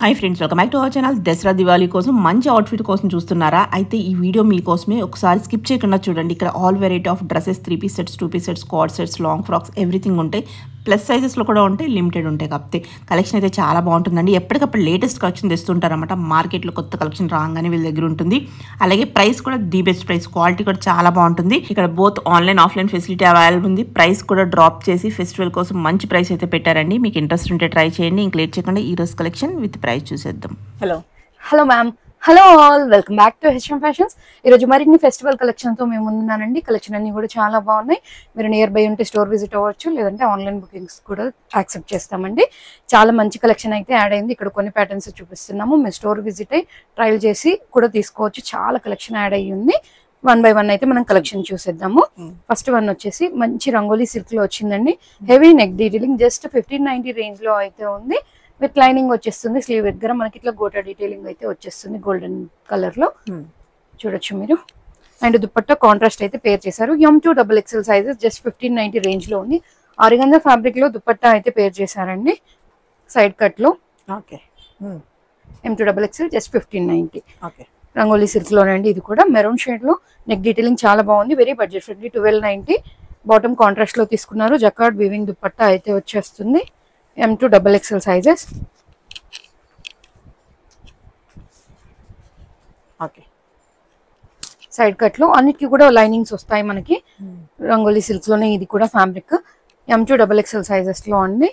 Hi friends, welcome back to our channel. Dasara Diwali కోసం మంచి outfit కోసం చూస్తున్నారా? అయితే ఈ వీడియో మీకోసమే. ఒకసారి స్కిప్ చేయకుండా చూడండి. ఇక్కడ all variety of dresses, 3 piece sets, 2 piece sets, squad sets, long frocks everything ఉంటాయి. ప్లస్ సైజెస్లో కూడా ఉంటాయి, లిమిటెడ్ ఉంటాయి. కాకపోతే కలెక్షన్ అయితే చాలా బాగుంటుందండి. ఎప్పటికప్పుడు లేటెస్ట్ కలెక్షన్ తెస్తుంటారన్నమాట. మార్కెట్లో కొత్త కలెక్షన్ రాగానే వీళ్ళ దగ్గర ఉంటుంది. అలాగే ప్రైస్ కూడా ది బెస్ట్ ప్రైస్, క్వాలిటీ కూడా చాలా బాగుంటుంది. ఇక్కడ both online offline facility available ఉంది. ప్రైస్ కూడా డ్రాప్ చేసి ఫెస్టివల్ కోసం మంచి ప్రైస్ అయితే పెట్టారండి. మీకు ఇంట్రెస్ట్ ఉంటే ట్రై చేయండి. ఇంక లేట్ చేయకుండా ఈ రోజు కలెక్షన్ విత్ ప్రైస్ చూసేద్దాం. Hello ma'am, hello all, welcome back to HM fashions. ఈరోజు మరిన్ని ఫెస్టివల్ కలెక్షన్తో మేము ముందున్నానండి. కలెక్షన్ అన్ని కూడా చాలా బాగున్నాయి. మీరు నియర్ బై ఉంటే స్టోర్ విజిట్ అవ్వచ్చు, లేదంటే ఆన్లైన్ బుకింగ్స్ కూడా యాక్సెప్ట్ చేస్తామండి. చాలా మంచి కలెక్షన్ అయితే యాడ్ అయింది. ఇక్కడ కొన్ని ప్యాటర్న్స్ చూపిస్తున్నాము. మీరు స్టోర్ విజిట్ అయ్యి ట్రయల్ చేసి కూడా తీసుకోవచ్చు. చాలా కలెక్షన్ యాడ్ అయ్యి ఉంది. 1 by 1 అయితే మనం కలెక్షన్ చూసేద్దాము. ఫస్ట్ వన్ వచ్చేసి మంచి రంగోలీ సిల్క్ లో వచ్చిందండి. Heavy neck detailing, just 1590 range లో అయితే ఉంది. విత్ లైనింగ్ వచ్చేస్తుంది. స్లీవ్ దగ్గర మనకి ఇట్లా గోటా డీటెయిలింగ్ అయితే వచ్చేస్తుంది గోల్డెన్ కలర్ లో, చూడొచ్చు మీరు. అండ్ దుపట్టా కాంట్రాస్ట్ అయితే పేర్ చేశారు. M2 XXL sizes, just 1590 range లో ఉంది. ఆరిగంజా ఫ్యాబ్రిక్ లో దుపట్టా అయితే పేర్ చేశారండి. సైడ్ కట్ లో M2 XXL, just 1590. Rangoli silk లోనండి. ఇది కూడా మెరూన్ షేడ్ లో నెక్ డీటెయిలింగ్ చాలా బాగుంది. Very budget friendly. 1290. Bottom contrast లో తీసుకున్నారు. జకార్డ్ వీవింగ్ దుపట్టా అయితే వచ్చేస్తుంది. M2 XXL sizes. Side cut లో అన్నిటికీ కూడా లైనింగ్స్ వస్తాయి మనకి. రంగోలీ సిల్క్ లోనే ఇది కూడా ఫ్యాబ్రిక్. M2 XXL సైజెస్ లో అండి.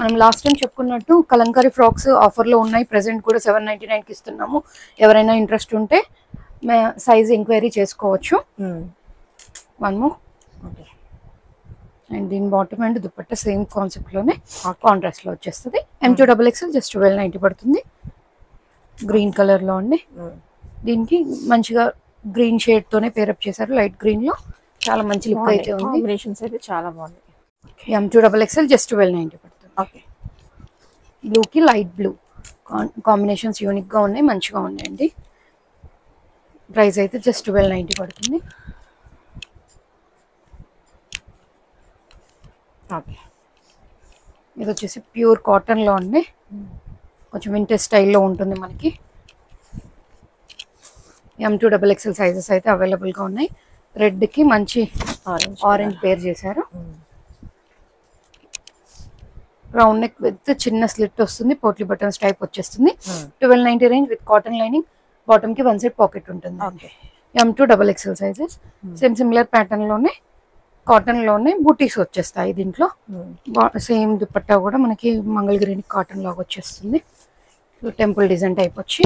మనం లాస్ట్ టైం చెప్పుకున్నట్టు కలంకారీ ఫ్రాక్స్ ఆఫర్ లో ఉన్నాయి. ప్రెసెంట్ కూడా 799 కి ఇస్తున్నాము. ఎవరైనా ఇంట్రెస్ట్ ఉంటే సైజ్ ఎంక్వైరీ చేసుకోవచ్చు. One more. అండ్ దీని bottom and dupatta same concept లోనే కాంట్రాస్ట్ లో వచ్చేస్తుంది. M2 XXL, జస్ట్ 1290 పడుతుంది. గ్రీన్ కలర్ లో అండి. దీనికి మంచిగా గ్రీన్ షేడ్ తోనే పేరప్ చేశారు. లైట్ గ్రీన్ లో చాలా మంచి లుక్ అయితే ఉంది. కాంబినేషన్స్ అయితే చాలా బాగుంది. M2 XXL, జస్ట్ 1290 పడుతుంది. బ్లూ కి లైట్ బ్లూ కాంబినేషన్స్ యూనిక్ గా ఉన్నాయి, మంచిగా ఉన్నాయండి. ప్రైస్ అయితే జస్ట్ 1290 పడుతుంది. ఇది వచ్చేసి ప్యూర్ కాటన్ లో అండి. కొంచెం వింటర్ స్టైల్లో ఉంటుంది మనకి. M2 XXL సైజెస్ అయితే అవైలబుల్ గా ఉన్నాయి. రెడ్ కి మంచి ఆరెంజ్ పేర్ చేశారు. రౌండ్ నెక్ విత్ చిన్న స్లిట్ వస్తుంది. పోట్లీ బటన్స్ టైప్ వచ్చేస్తుంది. 1290 range with cotton lining. Bottom కి 1 సైడ్ పాకెట్ ఉంటుంది. M2 XXL sizes. Same similar pattern లోనే కాటన్ లోనే బూటీస్ వచ్చేస్తాయి. దీంట్లో సేమ్ దుపట్టా కూడా మనకి మంగళగిరి కాటన్ లాగా వచ్చేస్తుంది. టెంపుల్ డిజైన్ టైప్ వచ్చి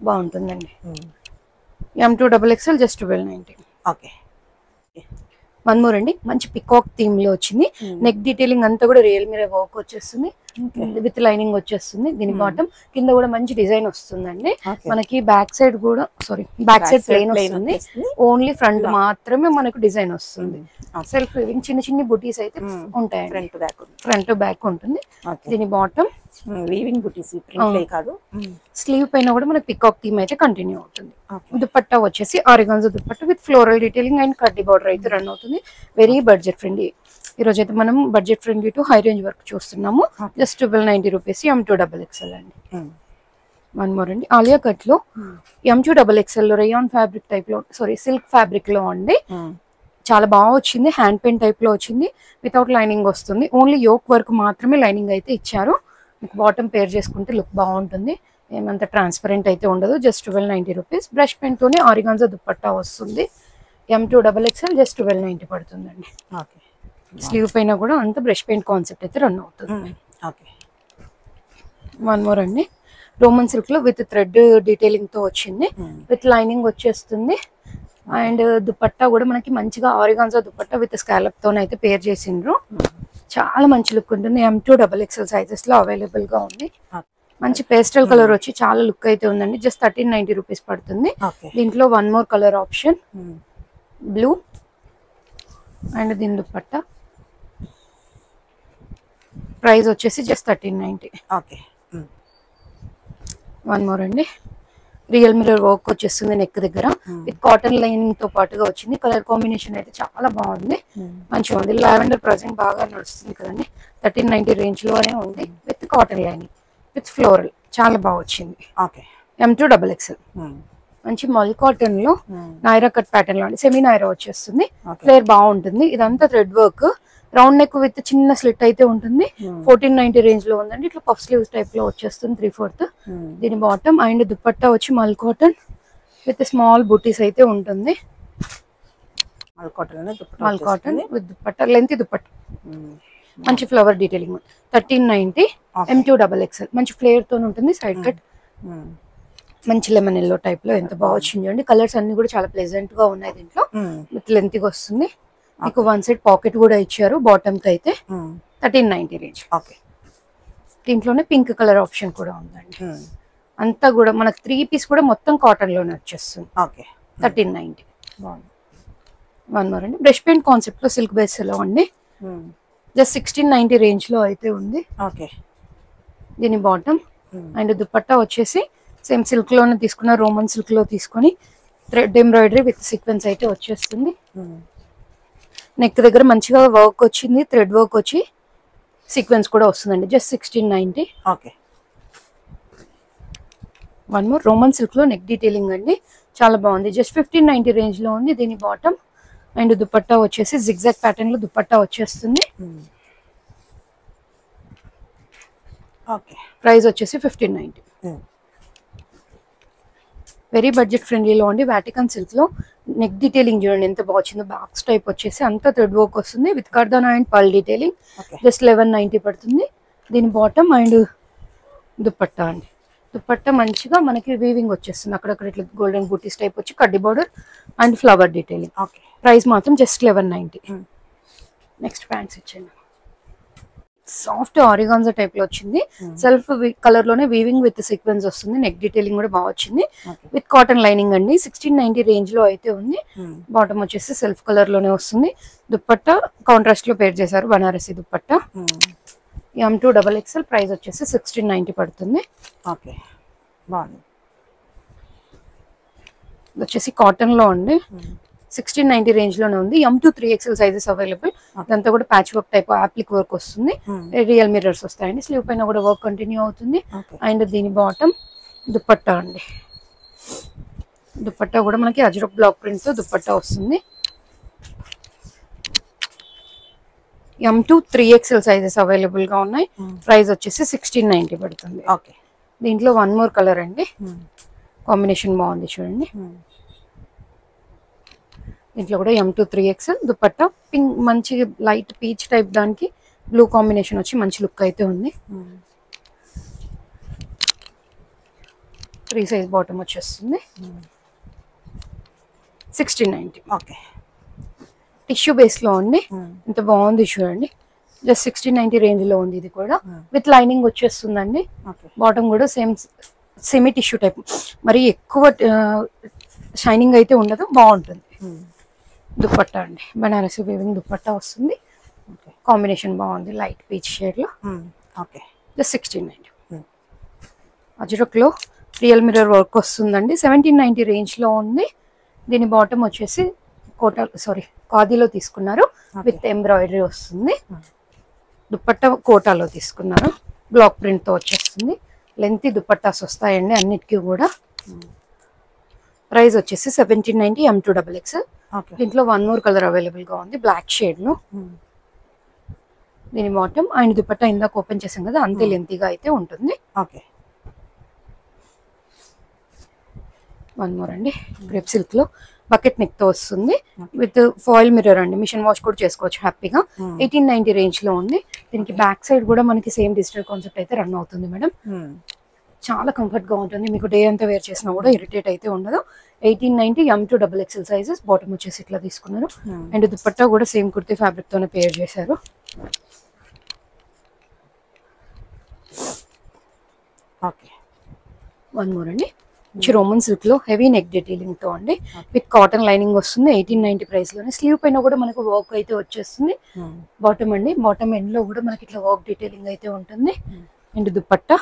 బాగుంటుందండి. M2 XXL, just 1290. One more అండి. మంచి పికాక్ థీమ్ లో వచ్చింది. నెక్ డీటెయిలింగ్ అంతా కూడా రియల్ మీరే వర్క్ వచ్చేస్తుంది. విత్ లైనింగ్ వచ్చేస్తుంది. దీని బాటమ్ కింద కూడా మంచి డిజైన్ వస్తుందండి. మనకి బ్యాక్ సైడ్ కూడా బ్యాక్ సైడ్ ప్లెయిన్ వస్తుంది. ఓన్లీ ఫ్రంట్ మాత్రమే మనకు డిజైన్ వస్తుంది. సెల్ఫ్ వీవింగ్ చిన్న చిన్న బుటీస్ అయితే ఉంటాయి. ఫ్రంట్ బ్యాక్ ఉంటుంది. దీని బాటమ్ వీవింగ్ బుటీస్ కాదు. స్లీవ్ పైన కూడా మనకి పికాక్ థీమ్ అయితే కంటిన్యూ అవుతుంది. దుపట్టా వచ్చేసి organza dupatta with floral detailing and కడ్డీ బార్డర్ అయితే రన్ అవుతుంది. Very budget friendly. ఈ రోజు అయితే మనం budget friendly to high range work చూస్తున్నాము. Just 1290 rupees. M2 XXL అండి. వన్ మోర్ అండి. ఆలియా కట్ లో M2 XXL లో రేయాన్ ఫ్యాబ్రిక్ టైప్ లో, సిల్క్ ఫ్యాబ్రిక్ లో అండి. చాలా బాగా వచ్చింది. హ్యాండ్ పెయింట్ టైప్ లో వచ్చింది. వితౌట్ లైనింగ్ వస్తుంది. ఓన్లీ యోక్ వర్క్ మాత్రమే లైనింగ్ అయితే ఇచ్చారు. మీకు బాటమ్ పేర్ చేసుకుంటే లుక్ బాగుంటుంది. ఏమంత ట్రాన్స్పరెంట్ అయితే ఉండదు. Just 1290 rupees. బ్రష్ పెయింట్ తోనే ఆరిగాన్జా దుపట్టా వస్తుంది. M2 XXL, జస్ట్ 1290 పడుతుందండి. స్లీవ్ పైన కూడా అంత బ్రష్ పెయింట్ కాన్సెప్ట్ అయితే రన్ అవుతుంది. వన్ మోర్ అండి. రోమన్ సిల్క్ లో విత్ థ్రెడ్ డీటెయిలింగ్ తో వచ్చింది. విత్ లైనింగ్ వచ్చేస్తుంది. అండ్ దుపట్టా కూడా మనకి మంచిగా ఆరిగాన్జా దుపట్టా విత్ స్కాలప్ తోనైతే పేర్ చేసిండ్రు. చాలా మంచి లుక్ ఉంటుంది. M2 XXL సైజెస్ లో అవైలబుల్ గా ఉంది. మంచి పేస్టల్ కలర్ వచ్చి చాలా లుక్ అయితే ఉందండి. జస్ట్ 1390 రూపీస్ పడుతుంది. దీంట్లో one more colour option blue. And దీని దుపట్టా ప్రైస్ వచ్చేసి జస్ట్ 1390. వన్ మోర్ అండి. రియల్ మిర్రర్ వర్క్ వచ్చేస్తుంది నెక్ దగ్గర. విత్ కాటన్ లైనింగ్ తో పాటుగా వచ్చింది. కలర్ కాంబినేషన్ అయితే చాలా బాగుంది, మంచిగా ఉంది. లావెండర్ ప్రెజెంట్ బాగా నడుస్తుంది కదండి. 1390 రేంజ్ లోనే ఉంది. With cotton lining. With floral చాలా బాగా వచ్చింది. ఓకే. M2 XXL మంచి మల్ కాటన్ లో నైరా కట్ ప్యాటర్న్ లో సెమీ నైరా వచ్చేస్తుంది. ఫ్లేర్ బాగుంటుంది. ఇదంతా thread work, round neck with చిన్న స్లిట్ అయితే ఉంటుంది. 1490 రేంజ్ లో ఉందండి. ఇట్లా పఫ్ స్లీవ్స్ టైప్ లో వచ్చేస్తుంది 3/4. దీని బాటమ్ అండ్ దుపట్టా వచ్చి మల్ కాటన్ విత్ స్మాల్ బూటీస్ అయితే ఉంటుంది. మల్ cotton with dupatta, length dupatta, మంచి ఫ్లవర్ డీటెయిలింగ్. 1390 M2 XXL మంచి ఫ్లేర్ తో ఉంటుంది. సైడ్ కట్ మంచి లెమన్ ఎల్లో టైప్ లో ఎంత బాగా వచ్చింది చూడండి. కలర్స్ అన్ని కూడా చాలా ప్లెజెంట్ గా ఉన్నాయి. దీంట్లో విత్ లెంత్ గా వస్తుంది. మీకు వన్ సైడ్ పాకెట్ కూడా ఇచ్చారు బాటమ్ కి అయితే. 1390 రేంజ్. దీంట్లోనే పింక్ కలర్ ఆప్షన్ కూడా ఉందండి. అంతా కూడా మనకు 3 పీస్ కూడా మొత్తం కాటన్ లోనే వచ్చేస్తుంది. 1390. వన్ మోర్ అండి, బ్రష్ పెయింట్ కాన్సెప్ట్ లో సిల్క్ బేస్ లో అండి. జస్ట్ 1690 రేంజ్ లో అయితే ఉంది. దీని బాటమ్ అండ్ దుపట్టా వచ్చేసి సేమ్ సిల్క్ లోనే తీసుకున్న, రోమన్ సిల్క్ లో తీసుకొని థ్రెడ్ ఎంబ్రాయిడరీ విత్ సీక్వెన్స్ అయితే వచ్చేస్తుంది. నెక్ దగ్గర మంచిగా వర్క్ వచ్చింది, థ్రెడ్ వర్క్ వచ్చి సీక్వెన్స్ కూడా వస్తుందండి. Just 1690. One more Roman silk లో నెక్ డీటెయిలింగ్ అండి, చాలా బాగుంది. జస్ట్ 1590 రేంజ్ లో ఉంది. దీని బాటమ్ అండ్ దుపట్టా వచ్చేసి జిగ్జాగ్ ప్యాటర్న్ లో దుపట్టా వచ్చేస్తుంది. ప్రైస్ వచ్చేసి 1590. వెరీ బడ్జెట్ ఫ్రెండ్లీలో ఉండి వాటికన్ సిల్క్ లో నెక్ డీటెయిలింగ్ చూడండి ఎంత బాగా వచ్చిందో. బాక్స్ టైప్ వచ్చేసి అంతా థ్రెడ్ వర్క్ వస్తుంది with kardana and pearl detailing. Just 1190 పడుతుంది. దీని బాటమ్ అండ్ దుపట్టా అండి. దుపట్టా మంచిగా మనకి వీవింగ్ వచ్చేస్తుంది. అక్కడక్కడ ఇట్లా గోల్డెన్ బూటీస్ టైప్ వచ్చి కడ్డీ border and flower detailing. Price మాత్రం జస్ట్ 1190. నెక్స్ట్ ప్యాంట్స్ ఇచ్చేయండి. సాఫ్ట్ ఆరిగాన్జా టైప్ లో వచ్చింది. సెల్ఫ్ కలర్ లోనే వీవింగ్ విత్ సీక్వెన్స్ వస్తుంది. నెక్ డీటెయిలింగ్ కూడా బాగా వచ్చింది విత్ కాటన్ లైనింగ్ అండి. 1690 రేంజ్ లో అయితే ఉంది. బాటమ్ వచ్చేసి సెల్ఫ్ కలర్ లోనే వస్తుంది. దుపట్టా కాంట్రాస్ట్ లో పేర్ చేశారు, Banarasi dupatta. M2 XXL price వచ్చేసి 1690 పడుతుంది. వచ్చేసి కాటన్ లో అండి. 1690 రేంజ్ లోనే ఉంది. M2 3XL sizes available. ఇదంతా కూడా ప్యాచ్ వర్క్ టైప్ ఆప్లిక్ వర్క్ వస్తుంది. రియల్ మిర్రర్స్ వస్తాయండి. స్లీవ్ పైన కూడా వర్క్ కంటిన్యూ అవుతుంది. అండ్ దీని బాటమ్ దుపట్టా అండి. దుపట్టా కూడా మనకి అజ్రక్ బ్లాక్ ప్రింట్ తో దుపట్టా వస్తుంది. M2 3XL సైజెస్ అవైలబుల్ గా ఉన్నాయి. ప్రైస్ వచ్చేసి 1690 పడుతుంది. దీంట్లో వన్ మోర్ కలర్ అండి, కాంబినేషన్ బాగుంది చూడండి. దీంట్లో కూడా M2 3XL దుపట్టా పింక్, మంచి లైట్ పీచ్ టైప్, దానికి బ్లూ కాంబినేషన్ వచ్చి మంచి లుక్ అయితే ఉంది. 3 సైజ్ బాటమ్ వచ్చేస్తుంది. 1690. టిష్యూ బేస్ లో ఉంది. ఇంత బాగుంది చూడండి. జస్ట్ 1690 రేంజ్ లో ఉంది. ఇది కూడా విత్ లైనింగ్ వచ్చేస్తుందండి. బాటమ్ కూడా సేమ్ సెమీ టిష్యూ టైప్, మరి ఎక్కువ షైనింగ్ అయితే ఉండదు, బాగుంటుంది. దుపట్టా అండి, బనారసి వీవింగ్ దుపట్టా వస్తుంది. కాంబినేషన్ బాగుంది, లైట్ పీచ్ షేడ్ లో. జస్ట్ 1690. అజ్రక్ లో రియల్ మిర్రర్ వర్క్ వస్తుందండి. 1790 రేంజ్ లో ఉంది. దీని బాటమ్ వచ్చేసి ఖాదీలో తీసుకున్నారు విత్ ఎంబ్రాయిడరీ వస్తుంది. దుపట్టా కోటాలో తీసుకున్నారు, బ్లాక్ ప్రింట్ తో వచ్చేస్తుంది. లెంత్ దుపట్టాస్ వస్తాయండి అన్నిటికీ కూడా. ప్రైస్ వచ్చేసి 1790 M2 XXL. దీంట్లో వన్ మోర్ కలర్ అవైలబుల్ గా ఉంది, బ్లాక్ షేడ్ లో. దీని బాటమ్ అండ్ దుపట్టా ఇందాక ఓపెన్ చేసాం కదా, అంతే లెంతీగా అయితే ఉంటుంది. వన్ మోర్ అండి, క్రేప్ సిల్క్ లో బకెట్ నెక్ తో వస్తుంది విత్ ఫాయిల్ మిర్రర్ అండి. మిషన్ వాష్ కూడా చేసుకోవచ్చు హ్యాపీగా. 1890 రేంజ్ లో ఉంది. దీనికి బ్యాక్ సైడ్ కూడా మనకి సేమ్ డిజిటల్ కాన్సెప్ట్ అయితే రన్ అవుతుంది మేడం. చాలా కంఫర్ట్ గా ఉంటుంది. మీకు డే అంతా వేర్ చేసినా కూడా ఇరిటేట్ అయితే ఉండదు. 1890 M2 XXL సైజెస్. బాటమ్ వచ్చేసి ఇట్లా తీసుకున్నారు. అండ్ దుపట్టా కూడా సేమ్ కుర్తీ ఫ్యాబ్రిక్ తోనే పేర్ చేశారు. వన్ మోర్ అండి, రోమన్ సిల్క్ లో హెవీ నెక్ డీటెయిలింగ్ తో అండి విత్ కాటన్ లైనింగ్ వస్తుంది. 1890 ప్రైస్ లోనే. స్లీవ్ పైన కూడా మనకు వర్క్ అయితే వచ్చేస్తుంది. బాటమ్ అండి, బాటమ్ ఎండ్ లో కూడా మనకి ఇట్లా వర్క్ డీటెయిలింగ్ అయితే ఉంటుంది. అండ్ దుపట్టా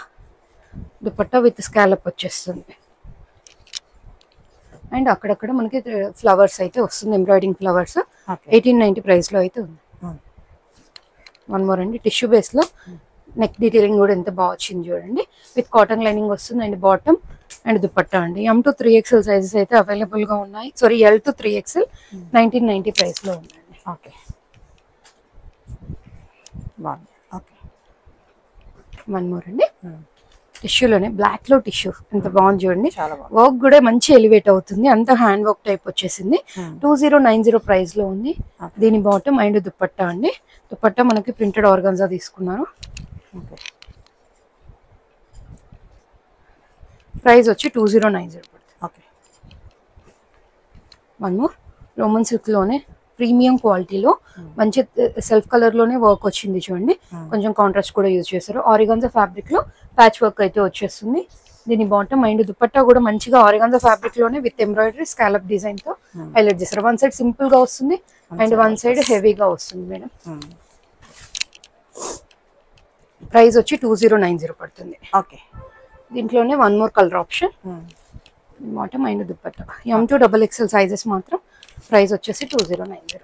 విత్ స్కాలప్ వచ్చేస్తుంది. అండ్ అక్కడక్కడ మనకి ఫ్లవర్స్ అయితే వస్తుంది, ఎంబ్రాయిడింగ్ ఫ్లవర్స్. 1890 ప్రైస్ లో అయితే ఉంది. వన్ మోర్ అండి, టిష్యూ బేస్ లో నెక్ డీటెయిలింగ్ కూడా ఎంత బాగా వచ్చింది చూడండి. విత్ కాటన్ లైనింగ్ వస్తుంది అండ్ బాటమ్ అండ్ దుపట్టా అండి. M to 3XL సైజెస్ అయితే అవైలబుల్ గా ఉన్నాయి. Sorry, L to 3XL 1990 price లో ఉందండి. ఓకే బాగుంది. ఓకే వన్ మోర్ అండి, టిష్యూలోనే బ్లాక్ లో టిష్యూ ఎంత బాగుంది చూడండి. చాలా బాగుంది. వర్క్ కూడా మంచి ఎలివేట్ అవుతుంది, అంత హ్యాండ్ వర్క్ టైప్ వచ్చేసింది. 2090 ప్రైస్ లో ఉంది. దీని బాటమ్ అండ్ దుపట్టా అండి. దుపట్టా మనకి ప్రింటెడ్ ఆర్గాన్జా తీసుకున్నారు. ప్రైస్ వచ్చి 2090 పడుతుంది. Okay one more Roman silk లోనే ప్రీమియం క్వాలిటీలో మంచి సెల్ఫ్ కలర్ లోనే వర్క్ వచ్చింది చూడండి. కొంచెం కాంట్రాస్ట్ కూడా యూజ్ చేశారు. ఆరిగాన్జా ఫ్యాబ్రిక్ లో ప్యాచ్ వర్క్ అయితే వచ్చేస్తుంది. దీని బాటమ్ అండ్ దుపట్టా కూడా మంచిగా ఆరిగాన్జా ఫ్యాబ్రిక్ లోనే విత్ ఎంబ్రాయిడరీ స్కాలప్ డిజైన్ తో హైలైట్ చేశారు. వన్ సైడ్ సింపుల్ గా వస్తుంది అండ్ వన్ సైడ్ హెవీగా వస్తుంది మేడం. ప్రైస్ వచ్చి 2090 పడుతుంది. ఓకే దీంట్లోనే one more colour option, bottom and dupatta. M to XXL sizes మాత్రం ప్రైస్ వచ్చేసి 2090.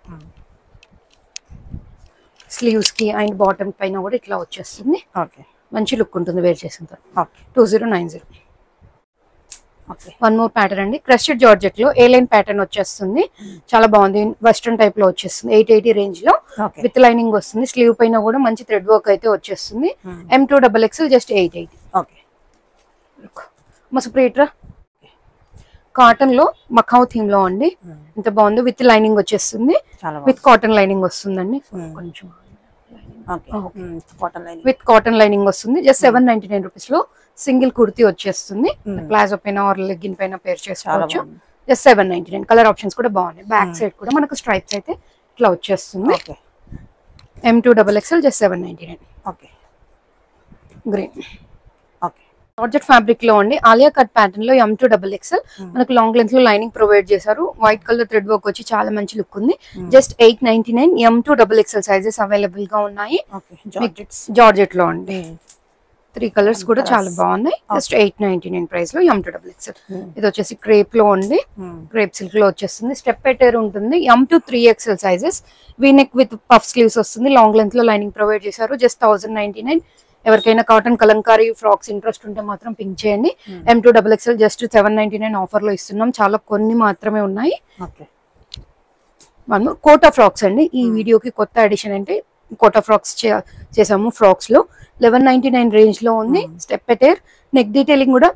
స్లీవ్స్ కి అండ్ బాటమ్ పైన కూడా ఇట్లా వచ్చేస్తుంది. ఓకే మంచి లుక్ ఉంటుంది వేర్ చేసిన తర్వాత. Okay 2090. Okay one more pattern అండి, క్రస్టెడ్ జార్జెట్ లో ఏ లైన్ ప్యాటర్న్ వచ్చేస్తుంది. చాలా బాగుంది, వెస్ట్రన్ టైప్ లో వచ్చేస్తుంది. 880 రేంజ్ లో విత్ లైనింగ్ వస్తుంది. స్లీవ్ పైన కూడా మంచి థ్రెడ్ వర్క్ అయితే వచ్చేస్తుంది. M to XXL just 880. Okay మస్తు ప్రేట్రా కాటన్ లో మఖావ్ థీమ్ లో అండి. ఎంత బాగుంది, విత్ లైనింగ్ వచ్చేస్తుంది. విత్ కాటన్ లైనింగ్ వస్తుందండి. కొంచెం విత్ కాటన్ లైనింగ్ వస్తుంది. జస్ట్ 799 రూపీస్ లో సింగిల్ కుర్తీ వచ్చేస్తుంది. ప్లాజో పైన ఆర్ లెగ్గిన్ పైన పేర్ చేసుకోవచ్చు. జస్ట్ 799. కలర్ ఆప్షన్స్ కూడా బాగున్నాయి. బ్యాక్ సైడ్ కూడా మనకు స్ట్రైప్స్ అయితే ఇట్లా వచ్చేస్తుంది. M to XXL just 799. Okay green okay georgette fabric లో అండి, ఆలియా కట్ ప్యాటర్న్ లో M to XXL మనకు లాంగ్ లెంత్ లో లైనింగ్ ప్రొవైడ్ చేశారు. వైట్ కలర్ థ్రెడ్ వర్క్ వచ్చి చాలా మంచి లుక్ ఉంది. Just 899. M to XXL sizes available గా ఉన్నాయి. జార్జెట్ లో అండి. 3 కలర్స్ కూడా చాలా బాగున్నాయి. జస్ట్ 899 ప్రైస్ లో M to XXL. ఇది వచ్చేసి క్రేప్ లో అండి, క్రేప్ సిల్క్ లో వచ్చేస్తుంది. స్టెప్ ఎటైర్ ఉంటుంది. M to 3XL sizes, V-neck with puff sleeves వస్తుంది. లాంగ్ లెంత్ లో లైనింగ్ ప్రొవైడ్ చేశారు. జస్ట్ 1099. ఎవరికైనా కాటన్ కలంకారీ ఫ్రాక్స్ ఇంట్రెస్ట్ ఉంటే మాత్రం పింక్ చేయండి. M to XXL just 799 offer లో ఇస్తున్నాం. చాలా కొన్ని మాత్రమే ఉన్నాయి. మనం కోటా ఫ్రాక్స్ అండి. ఈ వీడియోకి కొత్త అడిషన్ అంటే కోటా ఫ్రాక్స్ చేసాము. ఫ్రాక్స్ లో 1199 రేంజ్ లో ఉంది. స్టెప్ ఎటైర్, నెక్ డీటెయిలింగ్ కూడా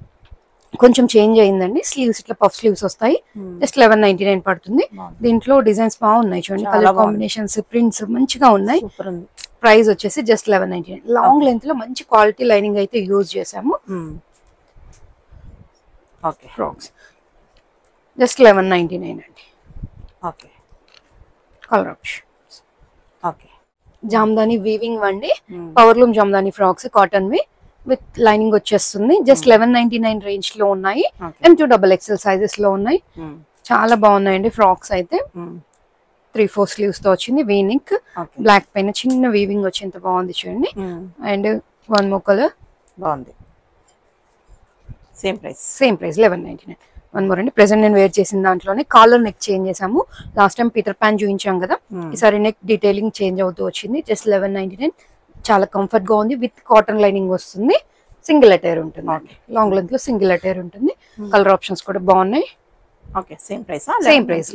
కొంచెం చేంజ్ అయిందండి. స్లీవ్స్ ఇట్లా పఫ్ స్లీవ్స్ వస్తాయి. జస్ట్ 1199 పడుతుంది. దీంట్లో డిజైన్స్ బాగున్నాయి చూడండి. కలర్ కాంబినేషన్స్, ప్రింట్స్ మంచిగా ఉన్నాయి. ప్రైస్ వచ్చేసి జస్ట్ 1199. లాంగ్ లెంత్ లో మంచి క్వాలిటీ లైనింగ్ అయితే యూజ్ చేసాము. ఓకే ఫ్రాక్స్ జస్ట్ 1199 అండి. Okay colour options. Okay jamdani weaving అండి, power loom jamdani frocks cotton వి విత్ లైనింగ్ వచ్చేస్తుంది. జస్ట్ 1199 రేంజ్ లో ఉన్నాయి. M to XXL సైజెస్ లో ఉన్నాయి. చాలా బాగున్నాయండి ఫ్రాక్స్ అయితే. 3-4 స్లీవ్స్ తో వచ్చింది. వీనిక్ బ్లాక్ పైన చిన్న వీవింగ్ వచ్చి ఎంత బాగుంది చూడండి. అండ్ వన్ మోర్ కలర్ బాగుంది. Same price 1199. వన్ మోర్ అండి, ప్రెసెంట్ నేను వేర్ చేసిన దాంట్లోనే కాలర్ నెక్ చేంజ్ చేసాము. లాస్ట్ టైం పీటర్ ప్యాన్ చూపించాం కదా, ఈసారి నెక్ డీటెయిలింగ్ చేంజ్ అవుతూ వచ్చింది. జస్ట్ 1199. చాలా కంఫర్ట్ గా ఉంది. విత్ కాటన్ లైనింగ్ వస్తుంది. సింగిల్ అటైర్ ఉంటుంది. లాంగ్ లెంత్ లో సింగిల్ అటైర్ ఉంటుంది. కలర్ ఆప్షన్స్ కూడా బాగున్నాయి. Okay same price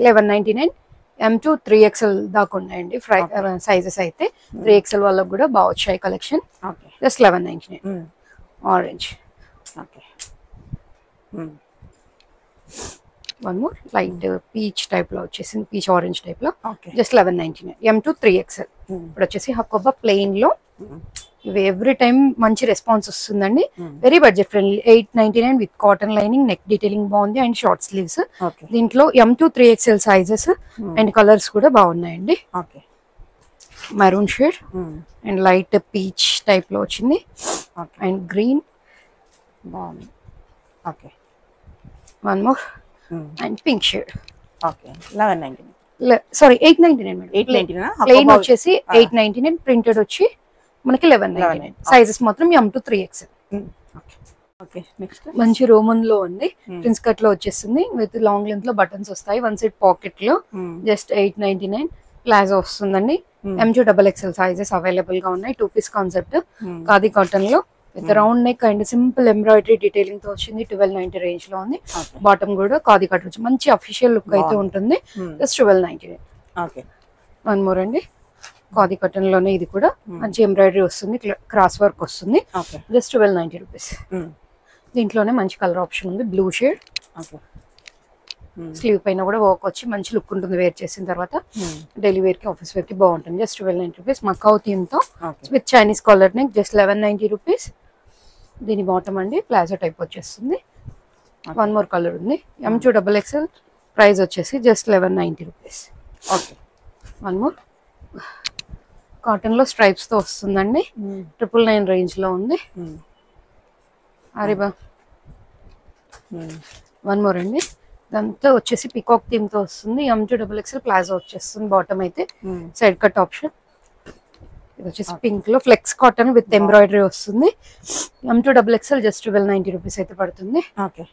1199. M to 3XL దాకా ఉన్నాయండి సైజెస్ అయితే. 3XL వాళ్ళకి కూడా బాగా వచ్చాయి collection. Just 1199. Orange. Okay one more light peach type లో వచ్చేసింది. పీచ్ ఆరెంజ్ టైప్ లో జస్ట్ 1199. M to 3XL. ఇప్పుడు వచ్చేసి హకోబా ప్లెయిన్ లో. ఇవి ఎవ్రీ టైం మంచి రెస్పాన్స్ వస్తుందండి. Very budget friendly. 899 with cotton lining, neck detailing బాగుంది అండ్ షార్ట్ స్లీవ్స్. దీంట్లో M to 3XL sizes and colours కూడా బాగున్నాయండి. Maroon shade and light peach type లో వచ్చింది. అండ్ గ్రీన్ బాగుంది. Okay one more and pink shade. Okay 1199. Sorry 899 madam. 899 plain వచ్చేసి 899, printed వచ్చి మనకి 1199. సైజెస్ మాత్రం M to 3XL. Okay next మంచి రోమన్ లో ఉంది. ప్రిన్స్ కట్ లో వచ్చేస్తుంది. విత్ లాంగ్ లెంత్ లో బటన్స్ వస్తాయి. వన్ సైడ్ పాకెట్ లో. జస్ట్ 899. ప్లాజో వస్తుందండి. M2 XXL సైజెస్ అవైలబుల్ గా ఉన్నాయి. 2 పీస్ కాన్సెప్ట్ ఖాదీ కాటన్ లో with round neck and simple embroidery detailing తో వచ్చింది. 1290 రేంజ్ లో ఉంది. బాటమ్ కూడా ఖాదీ కాటన్ మంచి అఫీషియల్ లుక్ అయితే ఉంటుంది. జస్ట్ 1290. ఓకే. వన్ మోర్ అండి, ఖాదీ కాటన్ లోనే ఇది కూడా మంచి ఎంబ్రాయిడరీ వస్తుంది, క్రాస్ వర్క్ వస్తుంది. Just 1290 rupees. దీంట్లోనే మంచి కలర్ ఆప్షన్ ఉంది, బ్లూ షేడ్. స్లీవ్ పైన కూడా వర్క్ వచ్చి మంచి లుక్ ఉంటుంది వేర్ చేసిన తర్వాత. డైలీ వేర్ కి ఆఫీస్ వేర్ కి బాగుంటుంది. Just 1290 rupees. మకావ్ థీమ్ తో with Chinese collar neck. Just 1190 rupees. దీని బాటమ్ అండి ప్లాజో టైప్ వచ్చేస్తుంది. వన్ మోర్ కలర్ ఉంది, M2 XXL. ప్రైస్ వచ్చేసి just 1190 rupees. Okay. One more cotton లో స్ట్రైప్స్ తో వస్తుందండి. 999 రేంజ్ లో ఉంది. అరేబా. వన్ మోర్ అండి, ఇదంతా వచ్చేసి పికాక్ థీమ్ తో వస్తుంది. M2 XXL ప్లాజో వచ్చేస్తుంది. బాటమ్ అయితే సైడ్ కట్ ఆప్షన్. ఇది వచ్చేసి పింక్ లో ఫ్లెక్స్ కాటన్ విత్ ఎంబ్రాయిడరీ వస్తుంది. M2 XXL జస్ట్ 1290 రూపీస్ అయితే పడుతుంది. ఓకే.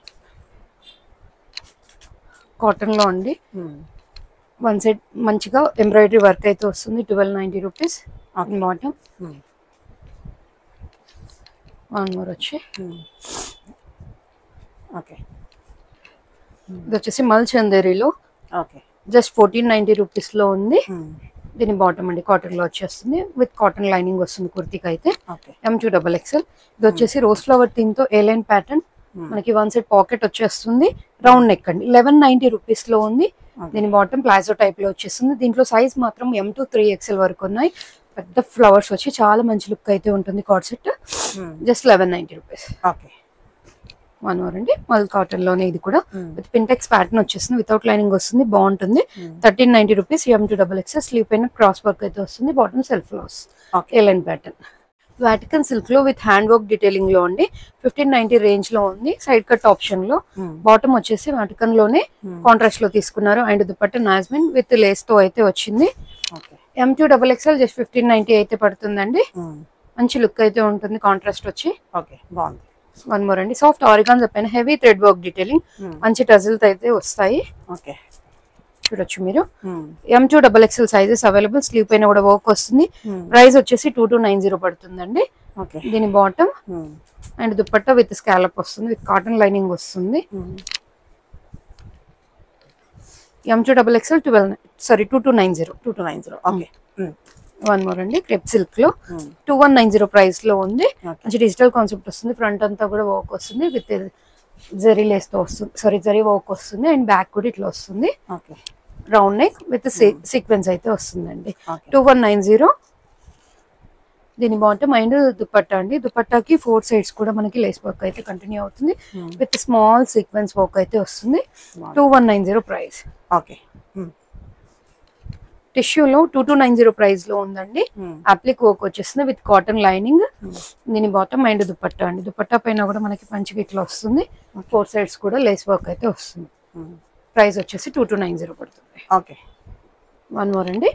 కాటన్ లో అండి వన్ సైడ్ మంచిగా ఎంబ్రాయిడరీ వర్క్ అయితే వస్తుంది. 1290 రూపీస్. బాటమ్. వన్ మోర్ వచ్చి ఓకే. ఇది వచ్చేసి మల్ చందేరీలో ఓకే. జస్ట్ 1490 రూపీస్ లో ఉంది. దీని బాటమ్ అండి కాటన్ లో వచ్చేస్తుంది విత్ కాటన్ లైనింగ్ వస్తుంది కుర్తీకి అయితే. M2 XXL. ఇది వచ్చేసి రోజ్ ఫ్లవర్ థీమ్ తో ఏ లైన్ ప్యాటర్న్. మనకి వన్ సైడ్ పాకెట్ వచ్చేస్తుంది. రౌండ్ నెక్ అండి. 1190 రూపీస్ లో ఉంది. దీని బాటమ్ ప్లాజో టైప్ లో వచ్చేస్తుంది. దీంట్లో సైజ్ మాత్రం M2 3XL వరకు ఉన్నాయి. పెద్ద ఫ్లవర్స్ వచ్చి చాలా మంచి లుక్ అయితే ఉంటుంది. Co-ord set just 1190 rupees. Okay. One more అండి, మల్ కాటన్ లోనే ఇది కూడా విత్ పింటెక్స్ ప్యాటర్న్ వచ్చేస్తుంది. వితౌట్ లైనింగ్ వస్తుంది. బాగుంటుంది. 1390 రూపీస్. M2 XXL. స్లీవ్ పైన క్రాస్ వర్క్ అయితే వస్తుంది. Bottom self loss A line pattern. Vatican silk లో విత్ హ్యాండ్ వర్క్ డీటెయిలింగ్ లో అండి. 1590 రేంజ్ లో ఉంది. సైడ్ కట్ ఆప్షన్ లో. బాటమ్ వచ్చేసి వాటికన్ లోనే కాంట్రాస్ట్ లో తీసుకున్నారు. And dupatta Nazmin with lace తో అయితే వచ్చింది. M2 XXL జస్ట్ 1590 అయితే పడుతుందండి. మంచి లుక్ అయితే ఉంటుంది కాంట్రాస్ట్ వచ్చి. ఓకే, బాగుంది. వన్ మోర్ అండి, సాఫ్ట్ ఆరిగాన్స్ పైన హెవీ థ్రెడ్ వర్క్ డీటెయిలింగ్. మంచి టజిల్స్ అయితే వస్తాయి. ఓకే, చూడొచ్చు మీరు. M2 XXL sizes available. Slew పైన కూడా వర్క్ వస్తుంది. ప్రైస్ వచ్చేసి 2290 పడుతుందండి. దీని bottom and dupatta with scallop వస్తుంది. విత్ కాటన్ లైనింగ్ వస్తుంది. M2 XXL 2290. Okay. One more అండి, క్రెప్ సిల్క్ లో 2190 ప్రైస్ లో ఉంది. మంచి డిజిటల్ కాన్సెప్ట్ వస్తుంది. ఫ్రంట్ అంతా కూడా వర్క్ వస్తుంది విత్ జరీ లేస్ తో వస్తుంది. జరీ వర్క్ వస్తుంది. అండ్ బ్యాక్ కూడా ఇట్లా వస్తుంది. రౌండ్ నెక్ విత్ సీక్వెన్స్ అయితే వస్తుందండి. 2190. దీని బాటమ్ అండ్ దుపట్టా అండి. దుపట్టాకి 4 సైడ్స్ కూడా మనకి లేస్ వర్క్ అయితే కంటిన్యూ అవుతుంది. విత్ స్మాల్ సీక్వెన్స్ వర్క్ అయితే వస్తుంది. 2190 ప్రైస్. ఓకే. టిష్యూలో 2290 ప్రైస్ లో ఉందండి. అప్లిక్ వర్క్ వచ్చేస్తుంది విత్ కాటన్ లైనింగ్. దీని బాటమ్ అండ్ దుపట్టా అండి. దుపట్టా పైన కూడా మనకి మంచిగా ఇట్లా వస్తుంది. 4 సైడ్స్ కూడా లేస్ వర్క్ అయితే వస్తుంది. ప్రైస్ వచ్చేసి 2290 పడుతుంది. ఓకే. వన్ మోర్ అండి,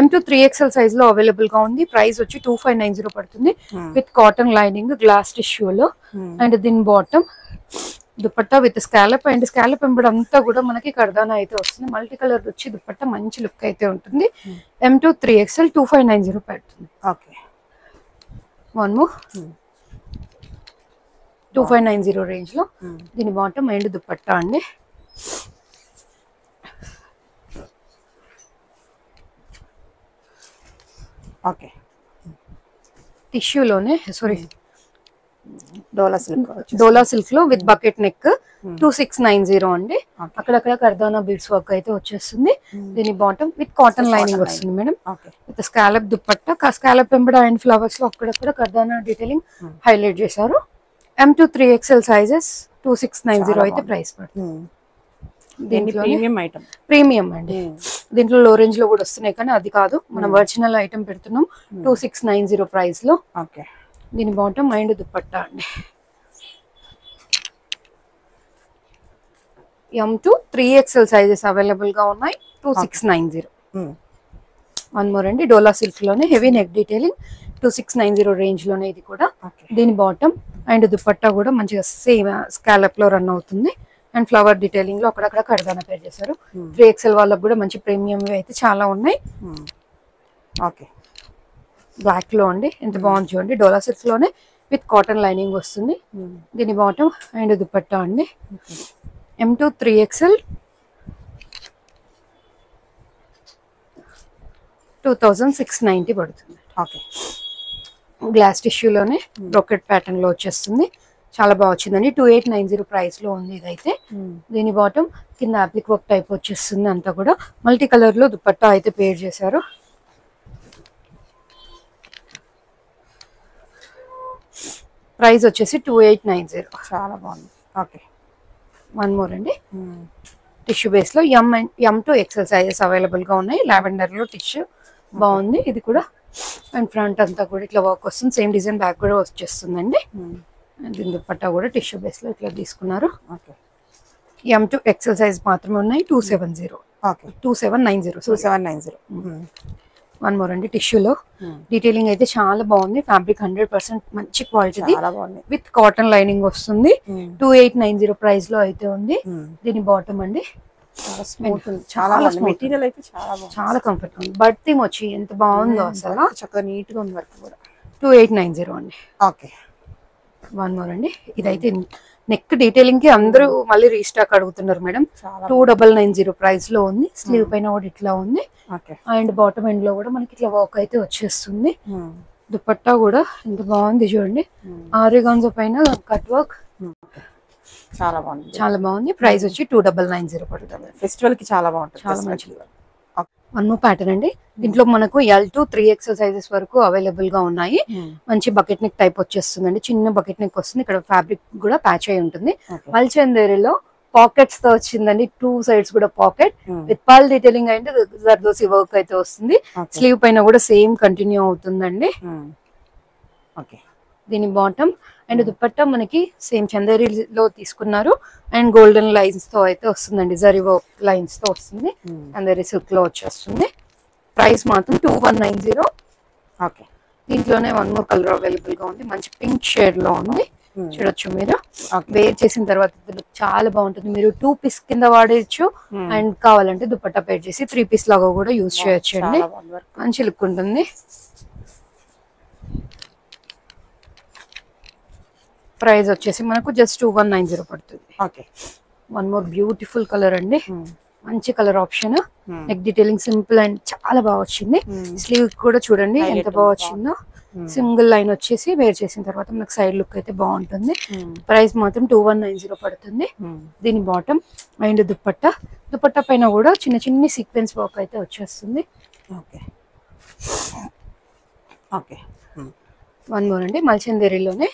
M2 3XL సైజ్ లో అవైలబుల్ గా ఉంది. ప్రైస్ వచ్చి 2590 పడుతుంది. విత్ కాటన్ లైనింగ్ గ్లాస్ టిష్యూలో. అండ్ దీని bottom dupatta with scallop. And scallop ఎంబడి అంతా కూడా మనకి కర్దానా అయితే వస్తుంది. మల్టీ కలర్ వచ్చి దుపట్టా మంచి లుక్ అయితే ఉంటుంది. M2 3XL 2590 పడుతుంది. ఓకే. వన్ మోర్ 2590 రేంజ్ లో. దీని బాటమ్ అండ్ దుపట్టా అండి. ఓకే. టిష్యూలోనే డోలా సిల్క్ లో విత్ బకెట్ నెక్ 2690 అండి. అక్కడక్కడ కర్దానా బీడ్స్ వర్క్ అయితే వచ్చేస్తుంది. దీని బాటమ్ విత్ కాటన్ లైనింగ్ వస్తుంది madam. With scallop dupatta. Scallop ఎంబడ అండ్ ఫ్లవర్స్ లో అక్కడక్కడ కర్దానా డీటెయిలింగ్ హైలైట్ చేశారు. M2 3XL సైజెస్ 2690 అయితే ప్రైస్ పడుతుంది. ప్రీమియం అండి. దీంట్లో లో రేంజ్ లో కూడా వస్తున్నాయి కానీ అది కాదు, మనం ఒరిజినల్ ఐటమ్ పెడుతున్నాం. 2690 ప్రైస్ లో. దీని బాటమ్ అండ్ దుపట్టా అండి. M2 3XL సైజెస్ అవైలబుల్ గా ఉన్నాయి. 2690. వన్ మోర్ అండి, డోలా సిల్క్ లోనే హెవీ నెక్ డీటెయిలింగ్ 2690 రేంజ్ లోనే ఇది కూడా. దీని బాటమ్ అండ్ దుపట్టా కూడా మంచిగా సేమ్ స్కాలప్ లో రన్ అవుతుంది. అండ్ ఫ్లవర్ డీటెయిలింగ్ లో అక్కడక్కడ కడదాన పేర్ చేశారు. 3XL వాళ్ళకి కూడా మంచి ప్రీమియం అయితే చాలా ఉన్నాయి. ఓకే, బ్లాక్ లో అండి ఎంత బాగుంది చూడండి. డోలా సిల్క్ లోనే విత్ కాటన్ లైనింగ్ వస్తుంది. దీని బాటమ్ అండ్ దుపట్టా అండి. M2 3XL 2690 పడుతుంది. ఓకే, గ్లాస్ టిష్యూలోనే బ్రోకెట్ ప్యాటర్న్ లో వచ్చేస్తుంది. చాలా బాగా వచ్చిందండి. 2890 ప్రైస్ లో ఉంది ఇదైతే. దీని బాటమ్ కింద అప్లిక్ వర్క్ టైప్ వచ్చేస్తుంది. అంతా కూడా మల్టీ కలర్ లో దుపట్టా అయితే పేర్ చేశారు. ప్రైస్ వచ్చేసి 2890. చాలా బాగుంది. ఓకే, వన్ మోర్ అండి. టిష్యూ బేస్ లో M2 XL సైజెస్ అవైలబుల్ గా ఉన్నాయి. లావెండర్ లో టిష్యూ బాగుంది ఇది కూడా. అండ్ ఫ్రంట్ అంతా కూడా ఇట్లా వర్క్ వస్తుంది. సేమ్ డిజైన్ బ్యాక్ కూడా వచ్చేస్తుందండి. దీని దుపట్టా కూడా టిష్యూ బేస్ లో ఇట్లా తీసుకున్నారు. M2 XL సైజ్ మాత్రమే ఉన్నాయి. 270. ఓకే, 2790. వన్ మోర్ అండి. టిష్యూలో డీటెయిలింగ్ అయితే చాలా బాగుంది. ఫ్యాబ్రిక్ 100% మంచి క్వాలిటీ విత్ కాటన్ లైనింగ్ వస్తుంది. 2890 ప్రైస్ లో అయితే ఉంది. దీని బాటమ్ అండి చాలా మెటీరియల్ అయితే చాలా కంఫర్టబుల్. బట్ థీమ్ వచ్చి ఎంత బాగుందో అసలు. చక్కగా నీట్ గా ఉంది వర్క్ కూడా. 2890 అండి. ఓకే, వన్ మోర్ అండి. ఇదైతే నెక్ డీటెయిలింగ్ కి అందరూ మళ్ళీ రీస్టాక్ అడుగుతున్నారు మేడం. 2990 ప్రైస్ లో ఉంది. స్లీవ్ పైన కూడా ఇట్లా ఉంది. అండ్ బాటమ్ ఎండ్ లో కూడా మనకి ఇట్లా వర్క్ అయితే వచ్చేస్తుంది. దుపట్టా కూడా ఎంత బాగుంది చూడండి. ఆరిగాన్జో పైన కట్ వర్క్ చాలా బాగుంది. ప్రైస్ వచ్చి 2990 పడుతుంది. ఫెస్టివల్ కి చాలా బాగుంటుంది. చాలా మంచిది. వన్ మోర్ ప్యాటర్న్ అండి. దీంట్లో మనకు L2 3XL సైజెస్ వరకు అవైలబుల్ గా ఉన్నాయి. మంచి బకెట్ నెక్ టైప్ వచ్చేస్తుందండి. చిన్న బకెట్ నెక్ వస్తుంది. ఇక్కడ ఫ్యాబ్రిక్ కూడా ప్యాచ్ అయి ఉంటుంది. మల్చందేరిలో పాకెట్స్ తో వచ్చిందండి. 2 సైడ్స్ కూడా పాకెట్ విత్ పాల్ డీటెయిలింగ్ అంటే జర్దోసి వర్క్ అయితే వస్తుంది. స్లీవ్ పైన కూడా సేమ్ కంటిన్యూ అవుతుందండి. దీని బాటమ్ అండ్ దుపట్టా మనకి సేమ్ చందేరిలో తీసుకున్నారు. అండ్ గోల్డెన్ లైన్స్ తో అయితే వస్తుందండి. జరీ వర్క్ లైన్స్ తో వస్తుంది. చందేరి సిల్క్ లో వచ్చేస్తుంది. ప్రైస్ మాత్రం 2190. ఓకే, దీంట్లోనే వన్ మోర్ కలర్ అవైలబుల్ గా ఉంది. మంచి పింక్ షేడ్ లో ఉంది. చూడొచ్చు మీరు. వేర్ చేసిన తర్వాత చాలా బాగుంటుంది. మీరు 2 పీస్ కింద వాడేయచ్చు. అండ్ కావాలంటే దుపట్టా పేర్ చేసి 3 పీస్ లాగా కూడా యూజ్ చేయొచ్చు అండి. మంచి లుక్ ఉంటుంది. ప్రైస్ వచ్చేసి మనకు జస్ట్ 2190 పడుతుంది. Okay, one more beautiful colour అండి. మంచి colour option. Neck detailing simple and చాలా బాగా వచ్చింది. స్లీవ్ కూడా చూడండి ఎంత బాగా వచ్చిందో. సింగిల్ లైన్ వచ్చేసి వేర్ చేసిన తర్వాత మనకు సైడ్ లుక్ అయితే బాగుంటుంది. ప్రైస్ మాత్రం 2190 పడుతుంది. దీని బాటమ్ అండ్ దుపట్టా పైన కూడా చిన్న చిన్న సీక్వెన్స్ వర్క్ అయితే వచ్చేస్తుంది. వన్ మోర్ అండి. మల్చందేరిలోనే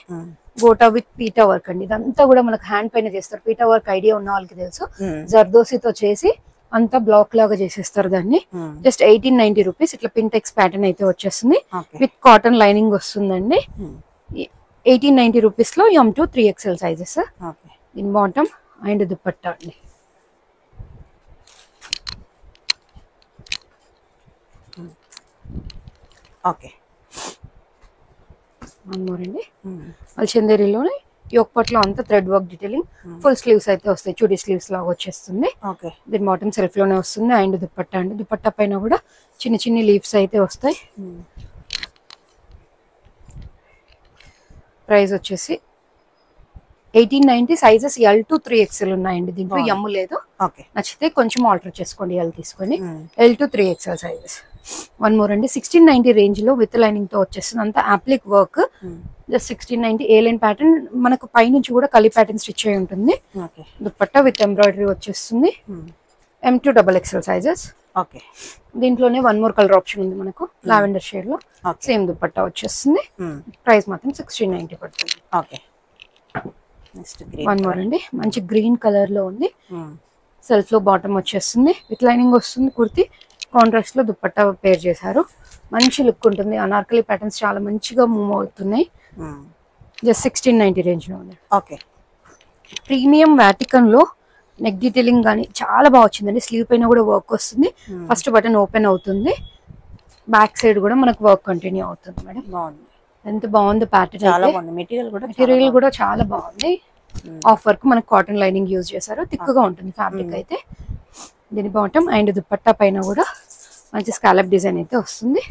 గోటా విత్ పీటా వర్క్ అండి. ఇదంతా కూడా మనకు హ్యాండ్ పైన చేస్తారు. పీటా వర్క్ ఐడియా ఉన్న వాళ్ళకి తెలుసు. జర్దోసితో చేసి అంతా బ్లాక్ లాగా చేసేస్తారు దాన్ని. Just 1890 rupees. ఇట్లా పింటెక్స్ ప్యాటర్న్ అయితే వచ్చేస్తుంది. విత్ కాటన్ లైనింగ్ వస్తుందండి. 1890 రూపీస్ లో M2 3XL సైజెస్. దీని బాటమ్ అండ్ దుపట్టా అండి. ఓకే, వన్ మోర్ అండి. మల్చందేరిలోనే యోక్ పట్లో అంతా thread work detailing. Full sleeves అయితే వస్తాయి. చుడీ స్లీవ్స్ లాగా వచ్చేస్తుంది. దీని బాటమ్ సెల్ఫ్ లోనే వస్తుంది. అండ్ దుపట్టా అండి. దుపట్టా పైన కూడా చిన్న చిన్న లీవ్స్ అయితే వస్తాయి. ప్రైస్ వచ్చేసి 1890. సైజెస్ L2 3XL ఉన్నాయండి. దీంట్లో M లేదు. నచ్చితే కొంచెం ఆల్టర్ చేసుకోండి. L తీసుకొని L2 3XL sizes. One more అండి. 1690 రేంజ్ లో విత్ లైనింగ్ తో వచ్చేస్తుంది. అంతా అప్లిక్ వర్క్. జస్ట్ 1690. ఏ లైన్ ప్యాటర్న్ మనకు పైనుంచి కూడా కలి ప్యాటర్న్ స్టిచ్ అయి ఉంటుంది. దుపట్టా విత్ ఎంబ్రాయిడరీ వచ్చేస్తుంది. M2 XXL sizes. దీంట్లోనే వన్ మోర్ కలర్ ఆప్షన్ ఉంది మనకు. లావెండర్ షేడ్ లో సేమ్ దుపట్టా వచ్చేస్తుంది. ప్రైస్ మాత్రం 1690 పడుతుంది. వన్ మోర్ అండి. మంచి గ్రీన్ కలర్ లో ఉంది. సెల్ఫ్ లో బాటమ్ వచ్చేస్తుంది. విత్ లైనింగ్ వస్తుంది. కుర్తి కాంట్రాస్ట్ లో దుపట్టా పేర్ చేశారు. మంచి లుక్ ఉంటుంది. అనార్కలి ప్యాటర్న్స్ చాలా మంచిగా మూవ్ అవుతున్నాయి. జస్ట్ 1690 రేంజ్ లో ఉంది. ప్రీమియం వాటికన్ లో నెక్ డీటెయిలింగ్ కానీ చాలా బాగా వచ్చిందండి. స్లీవ్ పైన కూడా వర్క్ వస్తుంది. ఫస్ట్ బటన్ ఓపెన్ అవుతుంది. బ్యాక్ సైడ్ కూడా మనకు వర్క్ కంటిన్యూ అవుతుంది మేడం. ఎంత బాగుంది ప్యాటర్న్. మెటీరియల్ కూడా చాలా బాగుంది. ఆఫ్ వర్క్ మనకు కాటన్ లైనింగ్ యూజ్ చేశారు, థిక్గా ఉంటుంది ఫ్యాబ్రిక్ అయితే. దీని బాటమ్ అండ్ దుపట్టా పైన కూడా మంచి స్కాలప్ డిజైన్ అయితే వస్తుంది.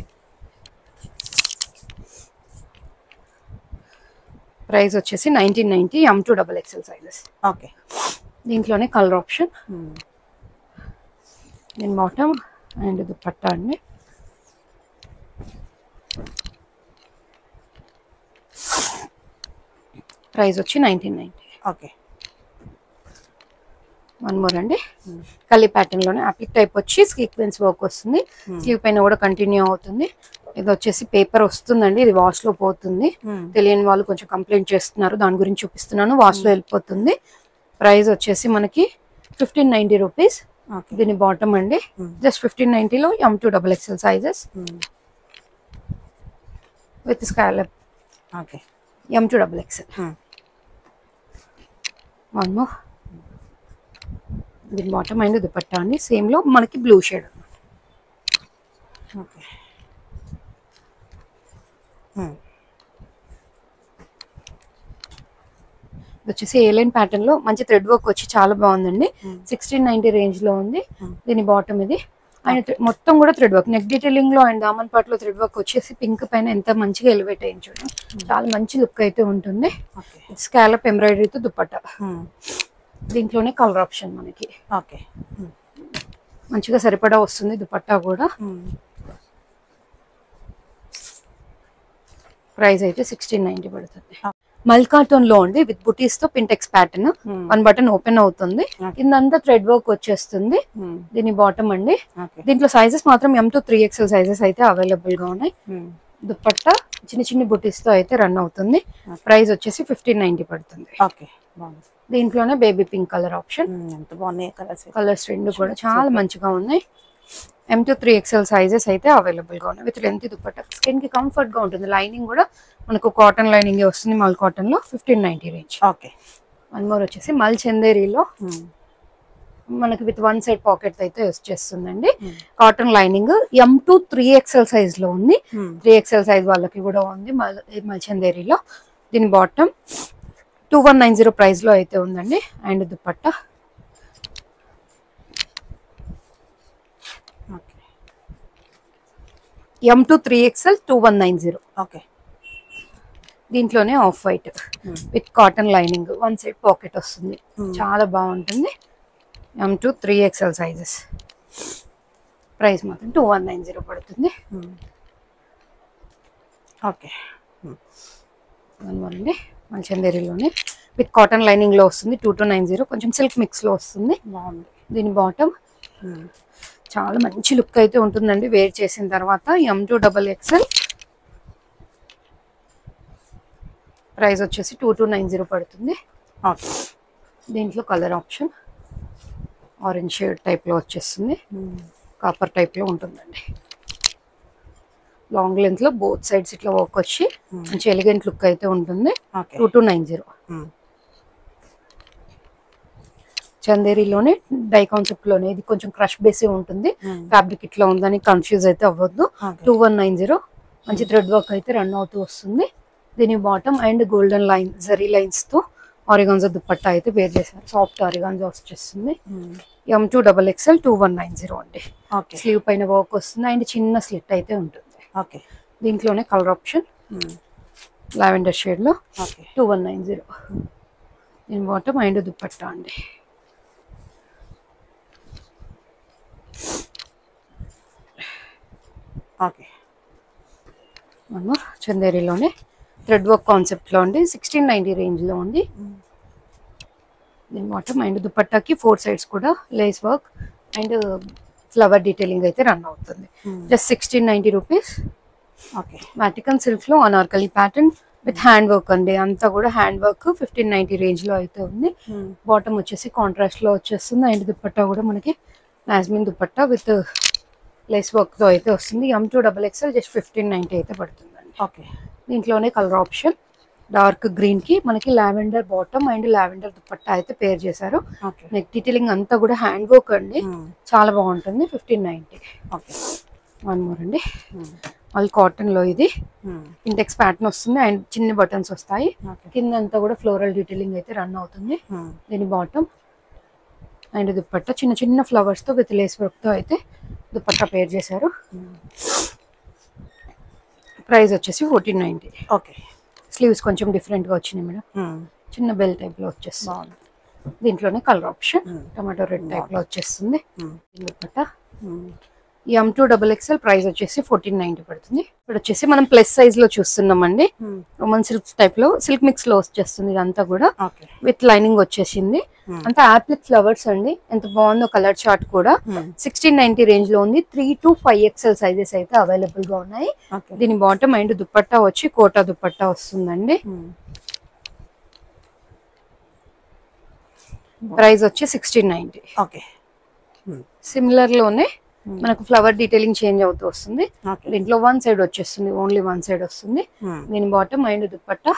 ప్రైస్ వచ్చేసి 1990 M2 XXL సైజెస్. ఓకే. దీంట్లోనే కలర్ ఆప్షన్. దీని బాటమ్ అండ్ దుపట్టా అండి. ప్రైస్ వచ్చి 1990. ఓకే. వన్ మోర్ అండి, కలీ ప్యాటర్న్ లోనే అప్లిక్ టైప్ వచ్చి సీక్వెన్స్ వర్క్ వస్తుంది. స్లీవ్ పైన కూడా కంటిన్యూ అవుతుంది. ఇది వచ్చేసి పేపర్ వస్తుందండి, ఇది వాష్ లో పోతుంది. తెలియని వాళ్ళు కొంచెం కంప్లైంట్ చేస్తున్నారు, దాని గురించి చూపిస్తున్నాను. వాష్ లో వెళ్ళిపోతుంది. ప్రైస్ వచ్చేసి మనకి 1590 రూపీస్. దీని బాటమ్ అండి, జస్ట్ 1590 లో M2 XXL sizes with scallop. Okay. M2 XXL. One more. దీని బాటమ్ అండ్ దుపట్టా అండి, సేమ్ లో మనకి బ్లూ షేడ్. ఓకే. ఇది వచ్చేసి ఏలైన్ ప్యాటర్న్ లో మంచి థ్రెడ్ వర్క్ వచ్చి చాలా బాగుందండి. 1690 రేంజ్ లో ఉంది. దీని బాటమ్ ఇది అండ్ మొత్తం కూడా థ్రెడ్ వర్క్, నెక్ డీటెయిలింగ్ లో అండ్ దామన్ పార్ట్ లో థ్రెడ్ వర్క్ వచ్చేసి పింక్ పైన ఎంత మంచిగా ఎలివేట్ అయ్యింది చూడండి. చాలా మంచి లుక్ అయితే ఉంటుంది. స్కాలప్ ఎంబ్రాయిడరీతో దుపట్టా. దీంట్లోనే కలర్ ఆప్షన్ మనకి. ఓకే. మంచిగా సరిపడా వస్తుంది దుపట్టా కూడా. ప్రైస్ అయితే 1690 పడుతుంది. మల్కాటన్ లో ఉంది విత్ బుటీస్ తో pintucks pattern. One button open అవుతుంది, కిందంతా థ్రెడ్ వర్క్ వచ్చేస్తుంది. దీని బాటమ్ అండి. దీంట్లో సైజెస్ మాత్రం M2 3XL సైజెస్ అయితే అవైలబుల్ గా ఉన్నాయి. దుపట్టా చిన్న చిన్న బుటీస్ తో అయితే రన్ అవుతుంది. ప్రైస్ వచ్చేసి 1590 పడుతుంది. ఓకే. దీంట్లోనే బేబీ పింక్ కలర్ ఆప్షన్. ఎంత బాగున్నాయి కలర్స్ రెండు కూడా చాలా మంచిగా ఉన్నాయి. M2 3XL సైజెస్ అయితే అవైలబుల్ గా ఉన్నాయి విత్ లెంత్ దుపట్టా. స్కిన్ కి కంఫర్ట్ గా ఉంటుంది. లైనింగ్ కూడా మనకు కాటన్ లైనింగ్ వస్తుంది మల్ కాటన్ లో. 1590 రేంజ్. ఓకే. వన్ మోర్ వచ్చేసి మల్ చందేరీలో మనకి విత్ వన్ సైడ్ పాకెట్ అయితే వచ్చేస్తుందండి. Cotton lining M2 3XL size లో ఉంది. 3XL సైజ్ వాళ్ళకి కూడా ఉంది మల్ చందేరీలో. దీని బాటమ్ 2190 ప్రైస్ లో అయితే ఉందండి and dupatta. M2 3XL 2190. Okay. దీంట్లోనే off white with cotton lining, one side pocket వస్తుంది. చాలా బాగుంటుంది. M2 3XL sizes. ప్రైస్ మాత్రం 2190 పడుతుంది. ఓకే. అండి మన చందేరీలోనే విత్ కాటన్ లైనింగ్ లో వస్తుంది. 2290. కొంచెం సిల్క్ మిక్స్ లో వస్తుంది. బాగుంది. దీని బాటమ్ చాలా మంచి లుక్ అయితే ఉంటుందండి వేర్ చేసిన తర్వాత. M2 XXL. ప్రైస్ వచ్చేసి 2290 పడుతుంది. దీంట్లో colour option orange shade type లో వచ్చేస్తుంది. కాపర్ టైప్ లో ఉంటుందండి. లాంగ్ లెంత్ లో బోత్ సైడ్స్ ఇట్లా వర్క్ వచ్చి మంచి ఎలిగెంట్ లుక్ అయితే ఉంటుంది. 2290. చందేరీలోనే డై కాన్సెప్ట్ లోనే ఇది కొంచెం క్రష్ బేసే ఉంటుంది. ఫ్యాబ్రిక్ ఇట్లా ఉందని కన్ఫ్యూజ్ అయితే అవ్వద్దు. 2190. మంచి థ్రెడ్ వర్క్ అయితే రన్ అవుతూ వస్తుంది. దీని bottom and golden line zari lines తో ఆరిగాన్జా దుపట్టా అయితే వేర్ చేశారు. సాఫ్ట్ ఆరిగాన్జా వచ్చేస్తుంది. M2 XXL 2190 అండి. స్లీవ్ పైన వర్క్ వస్తుంది అండ్ చిన్న స్లిట్ అయితే ఉంటుంది. దీంట్లోనే కలర్ ఆప్షన్ లావెండర్ షేడ్ లో 2190. దీని బాటమ్ అండ్ దుపట్టా అండి. ఓకే. చందేరీలోనే థ్రెడ్ వర్క్ కాన్సెప్ట్ లో ఉంది. 1690 రేంజ్ లో ఉంది. దీని బాటమ్ అండ్ దుపట్టాకి 4 సైడ్స్ కూడా lace work and flower detailing అయితే రన్ అవుతుంది. Just 1690 rupees. Okay. Vatican silk లో Anarkali pattern with hand work అండి. అంతా కూడా హ్యాండ్ వర్క్ 1590 రేంజ్ లో అయితే ఉంది. బాటమ్ వచ్చేసి కాంట్రాస్ట్ లో వచ్చేస్తుంది అండ్ దుపట్టా కూడా మనకి నాజ్మిన్ దుపట్టా విత్ లేస్ వర్క్ తో అయితే వస్తుంది. M2 XXL జస్ట్ 1590 అయితే పడుతుందండి. ఓకే. దీంట్లోనే కలర్ ఆప్షన్ డార్క్ గ్రీన్ కి మనకి lavender bottom and lavender dupatta అయితే పేర్ చేశారు. నెక్ డీటెయిలింగ్ అంతా కూడా హ్యాండ్ వర్క్ అండి. చాలా బాగుంటుంది. 1590. ఓకే. వన్ మోర్ అండి. ఆల్ కాటన్ లో ఇది ఇంటెక్స్ ప్యాటర్న్ వస్తుంది అండ్ చిన్న బటన్స్ వస్తాయి. కింద అంతా కూడా ఫ్లోరల్ డీటెయిలింగ్ అయితే రన్ అవుతుంది. దీని బాటమ్ అండ్ దుపట్టా చిన్న చిన్న ఫ్లవర్స్ తో విత్ లేస్ వర్క్ తో అయితే దుపట్టా పేర్ చేశారు. ప్రైస్ వచ్చేసి 1490. ఓకే. స్లీవ్స్ కొంచెం డిఫరెంట్ గా వచ్చినాయి మేడం. చిన్న బెల్ టైప్ లో వచ్చేస్తుంది. దీంట్లోనే colour option tomato red type లో వచ్చేస్తుంది. దుపట్టా ఈ M2XXL ప్రైస్ వచ్చేసి 1490 పడుతుంది. ఇప్పుడు వచ్చేసి మనం ప్లస్ సైజ్ లో చూస్తున్నామండి. రోమన్ సిల్క్ టైప్ లో సిల్క్ మిక్స్ లో వచ్చేస్తుంది. ఇదంతా కూడా విత్ లైనింగ్ వచ్చేసింది. అంతా యాప్లిక్ ఫ్లవర్స్ అండి. ఎంత బాగుందో కలర్ చార్ట్ కూడా. 1690 రేంజ్ లో ఉంది. 3 to 5XL సైజెస్ అయితే అవైలబుల్ గా ఉన్నాయి. దీని బాటమ్ అండ్ దుపట్టా వచ్చి కోటా దుపట్టా వస్తుందండి. ప్రైస్ వచ్చి 1690. ఓకే. సిమిలర్ లోనే మనకు ఫ్లవర్ డీటెయిలింగ్ చేంజ్ అవుతూ వస్తుంది. దీంట్లో వన్ సైడ్ వచ్చేస్తుంది, ఓన్లీ వన్ సైడ్ వస్తుంది. దీని బాటమ్ అండ్ దుపట్టా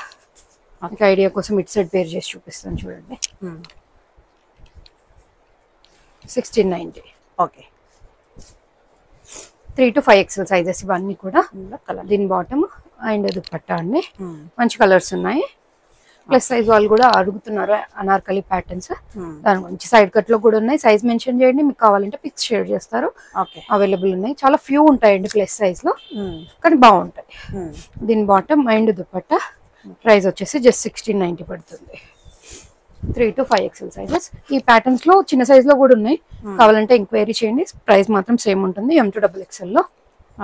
ఐడియా కోసం ఇటు సైడ్ పేర్ చేసి చూపిస్తాను చూడండి. 1690. ఓకే. 3 to 5XL సైజెస్ ఇవన్నీ కూడా. దీని బాటమ్ అండ్ దుపట్టా అండి. మంచి కలర్స్ ఉన్నాయి. ప్లస్ సైజ్ వాళ్ళు కూడా అడుగుతున్నారు అనార్కలి ప్యాటర్న్స్. దాని గురించి సైడ్ కట్ లో కూడా ఉన్నాయి. సైజ్ మెన్షన్ చేయండి, మీకు కావాలంటే పిక్స్ షేర్ చేస్తారు. అవైలబుల్ ఉన్నాయి. చాలా ఫ్యూ ఉంటాయండి ప్లస్ సైజ్ లో, కానీ బాగుంటాయి. దీని బాటమ్ అండ్ దుపట్టా ప్రైస్ వచ్చేసి జస్ట్ 1690 పడుతుంది. 3 to 5XL సైజెస్. ఈ ప్యాటర్న్స్ లో చిన్న సైజ్ లో కూడా ఉన్నాయి. కావాలంటే ఎంక్వైరీ చేయండి. ప్రైస్ మాత్రం సేమ్ ఉంటుంది M2XXL లో.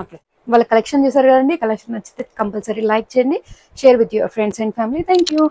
ఓకే. వాళ్ళ కలెక్షన్ చూసారు కదండి. కలెక్షన్ నచ్చితే కంపల్సరీ లైక్ చేయండి, share with your friends and family. Thank you.